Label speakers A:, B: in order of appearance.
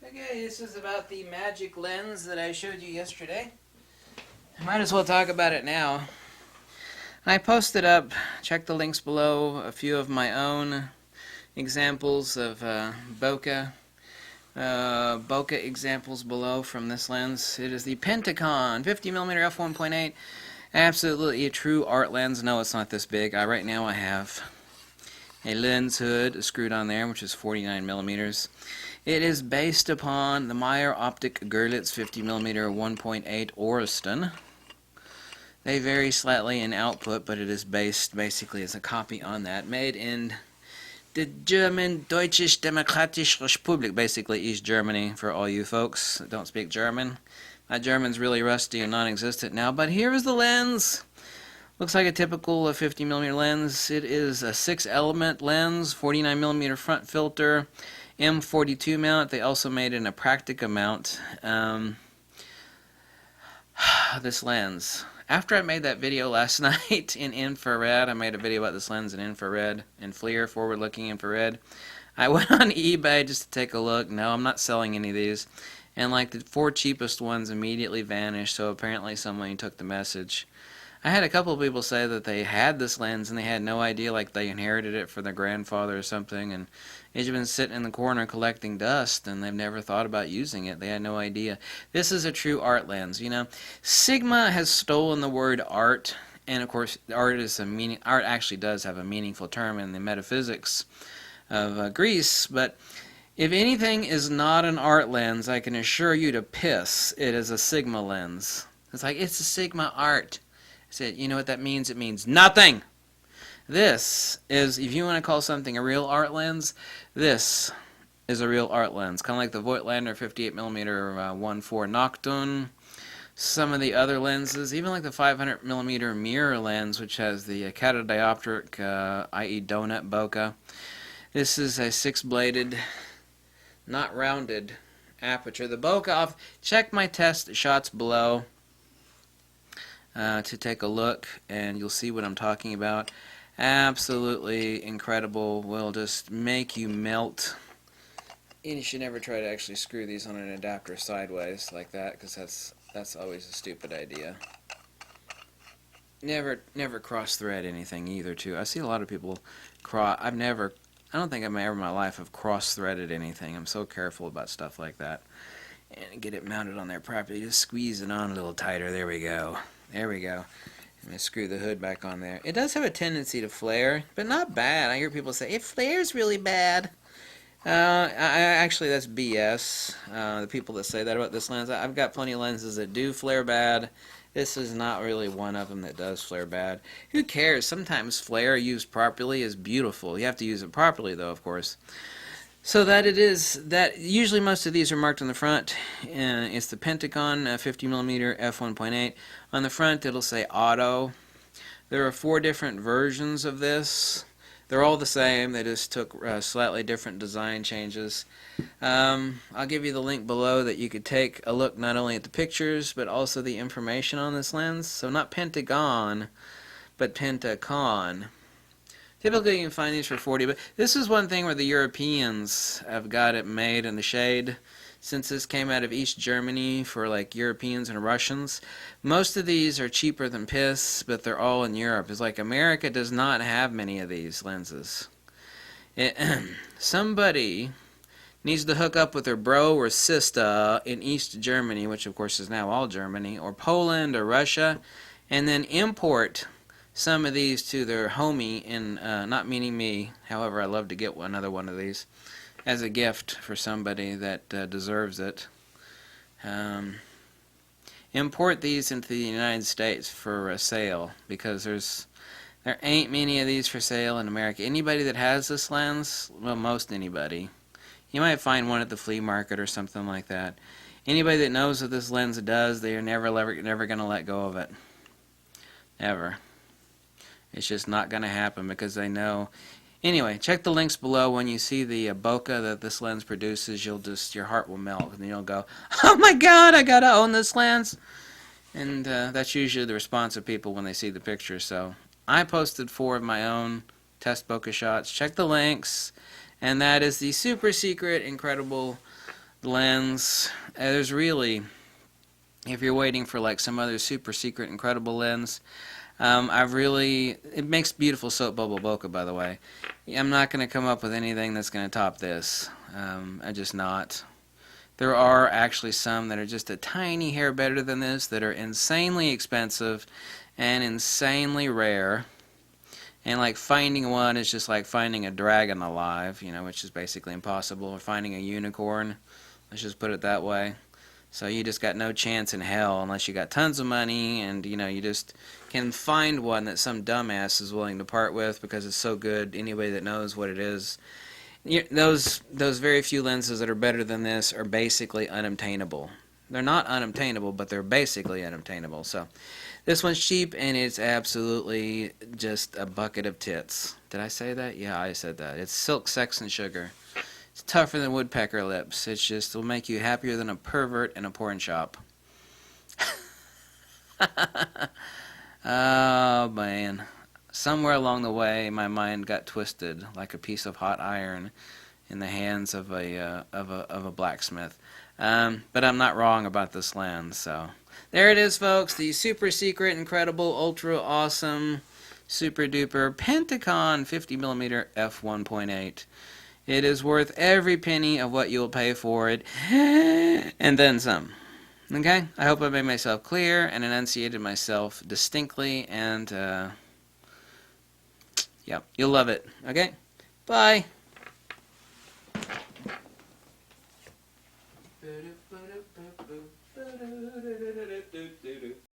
A: Okay, this is about the magic lens that I showed you yesterday. I might as well talk about it now. I posted up, check the links below, a few of my own examples of bokeh. Bokeh examples below from this lens. It is the PENTACON 50mm f1.8. Absolutely a true art lens. No, it's not this big. Right now I have a lens hood screwed on there, which is 49mm. It is based upon the Meyer Optic Görlitz 50mm 1.8 Oriston. They vary slightly in output, but it is based basically as a copy on that, made in the German Deutsche Demokratische Republik, basically East Germany for all you folks that don't speak German. My German's really rusty and non-existent now, but here is the lens. Looks like a typical 50mm lens. It is a 6-element lens, 49mm front filter, M42 mount. They also made it in a Practica mount. This lens. After I made that video last night in infrared, I made a video about this lens in infrared, in FLIR, forward-looking infrared. I went on eBay just to take a look. No, I'm not selling any of these. And like the 4 cheapest ones immediately vanished, so apparently someone took the message. I had a couple of people say that they had this lens and they had no idea, like they inherited it from their grandfather or something, and it's been sitting in the corner collecting dust and they've never thought about using it. They had no idea. This is a true art lens, you know. Sigma has stolen the word art, and of course art actually does have a meaningful term in the metaphysics of Greece, but if anything is not an art lens, I can assure you to piss, it is a Sigma lens. It's like, it's a Sigma art. I said, you know what that means? It means nothing. This is, if you want to call something a real art lens, this is a real art lens. Kind of like the Voigtlander 58mm 1.4 Nocturne. Some of the other lenses, even like the 500mm mirror lens, which has the catadioptric, i.e. donut bokeh. This is a 6-bladed, not rounded aperture. The bokeh, check my test shots below to take a look, and you'll see what I'm talking about. Absolutely incredible. Will just make you melt. And you should never try to actually screw these on an adapter sideways like that, because that's always a stupid idea. Never cross thread anything either too. I see a lot of people I don't think I've ever in my life have cross threaded anything. I'm so careful about stuff like that. And get it mounted on there properly. Just squeeze it on a little tighter. There we go. There we go. I'm going to screw the hood back on there. It does have a tendency to flare, but not bad. I hear people say, it flares really bad. Actually, that's BS. The people that say that about this lens, I've got plenty of lenses that do flare bad. This is not really one of them that does flare bad. Who cares? Sometimes flare used properly is beautiful. You have to use it properly, though, of course. So that it is, that usually most of these are marked on the front. It's the PENTACON 50mm f1.8. On the front it'll say auto. There are 4 different versions of this. They're all the same, they just took slightly different design changes. I'll give you the link below that you could take a look not only at the pictures but also the information on this lens. So not Pentagon, but PENTACON. Typically you can find these for 40, but this is one thing where the Europeans have got it made in the shade. Since this came out of East Germany for like Europeans and Russians, most of these are cheaper than piss, but they're all in Europe. It's like America does not have many of these lenses. Somebody needs to hook up with their bro or sister in East Germany, which of course is now all Germany, or Poland or Russia, and then import some of these to their homie, in not meaning me, however I love to get another one of these as a gift for somebody that deserves it. Import these into the United States for a sale, because there ain't many of these for sale in America. Anybody that has this lens, well, most anybody, you might find one at the flea market or something like that. Anybody that knows what this lens does, they are never going to let go of it. Ever. It's just not going to happen because they know. Anyway, check the links below. When you see the bokeh that this lens produces, your heart will melt, and you'll go, "Oh my God, I gotta own this lens!" And that's usually the response of people when they see the picture. So I posted 4 of my own test bokeh shots. Check the links, and that is the super secret, incredible lens. There's really, if you're waiting for like some other super secret incredible lens, it makes beautiful soap bubble bokeh, by the way. I'm not going to come up with anything that's going to top this. I'm just not. There are actually some that are just a tiny hair better than this that are insanely expensive and insanely rare. And like finding one is just like finding a dragon alive, you know, which is basically impossible. Or finding a unicorn, let's just put it that way. So you just got no chance in hell unless you got tons of money and, you know, you just can find one that some dumbass is willing to part with because it's so good. Anybody that knows what it is. Those very few lenses that are better than this are basically unobtainable. They're not unobtainable, but they're basically unobtainable. So this one's cheap, and it's absolutely just a bucket of tits. Did I say that? Yeah, I said that. It's silk, sex, and sugar. It's tougher than woodpecker lips. It's just, it'll make you happier than a pervert in a porn shop. Oh, man. Somewhere along the way, my mind got twisted like a piece of hot iron in the hands of a blacksmith. But I'm not wrong about this lens, so there it is, folks. The super secret, incredible, ultra awesome, super duper PENTACON 50mm f1.8. It is worth every penny of what you'll pay for it, and then some. Okay? I hope I made myself clear and enunciated myself distinctly, and yep, you'll love it. Okay? Bye.